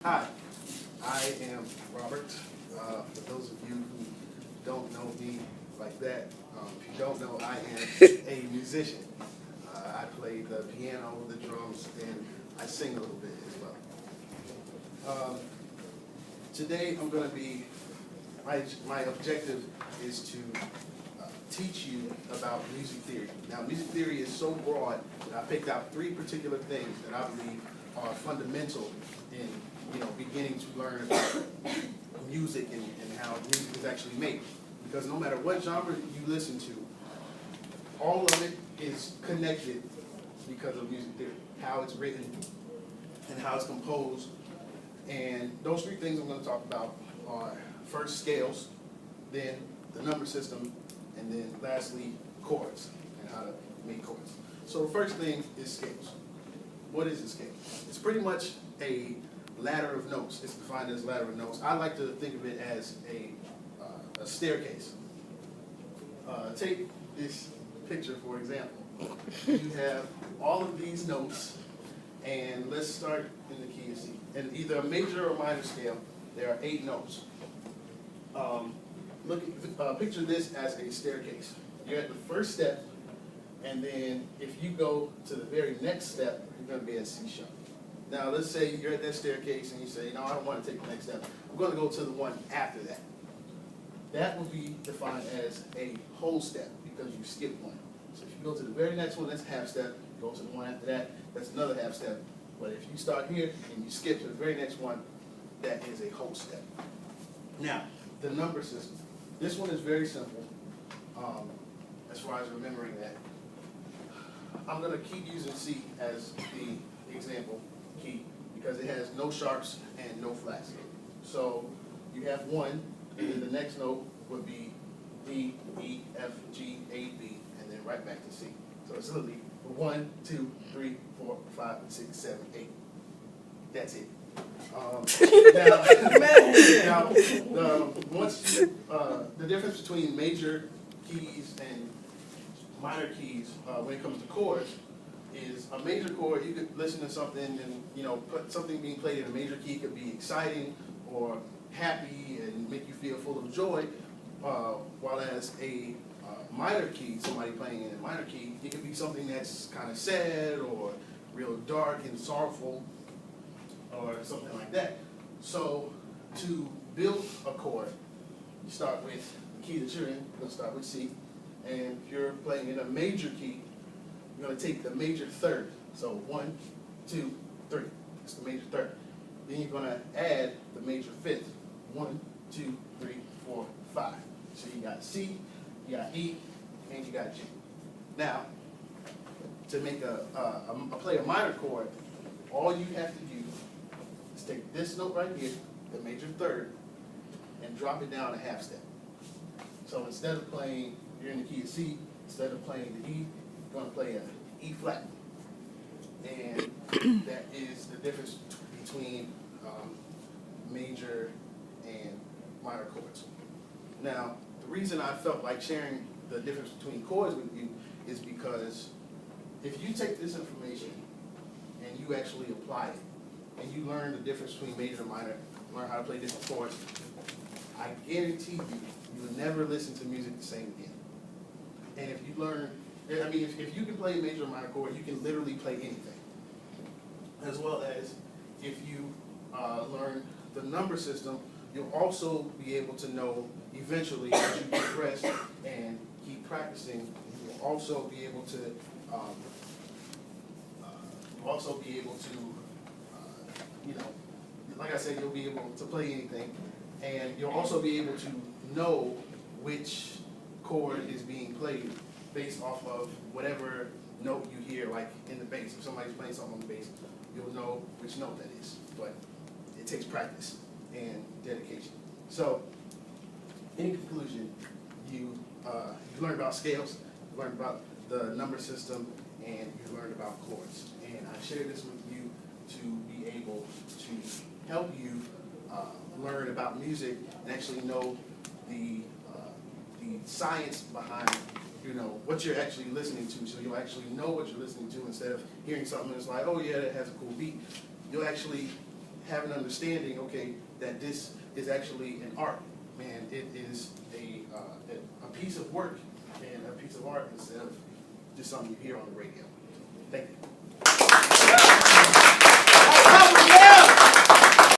Hi, I am Robert. For those of you who don't know me like that, if you don't know, I am a musician. I play the piano, the drums, and I sing a little bit as well. Today I'm going to be, my objective is to teach you about music theory. Now, music theory is so broad that I picked out 3 particular things that I believe are fundamental in beginning to learn about music and how music is actually made. Because no matter what genre you listen to, all of it is connected because of music theory. How it's written and how it's composed. And those 3 things I'm going to talk about are first scales, then the number system, and then lastly chords and how to make chords. So the first thing is scales. What is a scale? It's pretty much a ladder of notes. It's defined as a ladder of notes. I like to think of it as a staircase. Take this picture for example. You have all of these notes, and let's start in the key of C. In either a major or minor scale, there are 8 notes. Picture this as a staircase. You're at the first step, and then if you go to the very next step, you're going to be at C sharp. Now let's say you're at that staircase and you say, no, I don't want to take the next step. I'm going to go to the one after that. That will be defined as a whole step because you skipped one. So if you go to the very next one, that's a half step. You go to the one after that, that's another half step. But if you start here and you skip to the very next one, that is a whole step. Now, the number system. This one is very simple as far as remembering that. I'm going to keep using C as the example key because it has no sharps and no flats. So you have 1, and then the next note would be D, E, F, G, A, B, and then right back to C. So it's literally 1, 2, 3, 4, 5, 6, 7, 8. That's it. The difference between major keys and minor keys when it comes to chords is a major chord. You could listen to something and something being played in a major key could be exciting or happy and make you feel full of joy, while as a minor key, somebody playing in a minor key, it could be something that's kind of sad or real dark and sorrowful or something like that. So to build a chord, you start with the key that you're in. You're going to start with C. And if you're playing in a major key, you're going to take the major third. So 1, 2, 3. That's the major third. Then you're going to add the major fifth. 1, 2, 3, 4, 5. So you got C, you got E, and you got G. Now, to make play a minor chord, all you have to do is take this note right here, the major third, and drop it down a half step. So instead of playing, you're in the key of C, instead of playing the E, you're going to play an E flat. And that is the difference between major and minor chords. Now, the reason I felt like sharing the difference between chords with you is because if you take this information and you actually apply it, and you learn the difference between major and minor, learn how to play different chords, I guarantee you will never listen to music the same again. And if you learn, if you can play a major or minor chord, you can literally play anything. As well as if you learn the number system, you'll also be able to know eventually as you progress and keep practicing, you'll also be able to like I said, you'll be able to play anything, and you'll also be able to know which chord is being played based off of whatever note you hear, like in the bass. If somebody's playing something on the bass, you'll know which note that is. But it takes practice and dedication. So, in conclusion, you learned about scales, you learned about the number system, and you learned about chords. And I share this with you to be able to help you learn about music and actually know the science behind what you're actually listening to, so you'll actually know what you're listening to instead of hearing something that's like, oh yeah, that has a cool beat. You'll actually have an understanding, okay, that this is actually an art, and it is a piece of work and a piece of art instead of just something you hear on the radio. Thank you.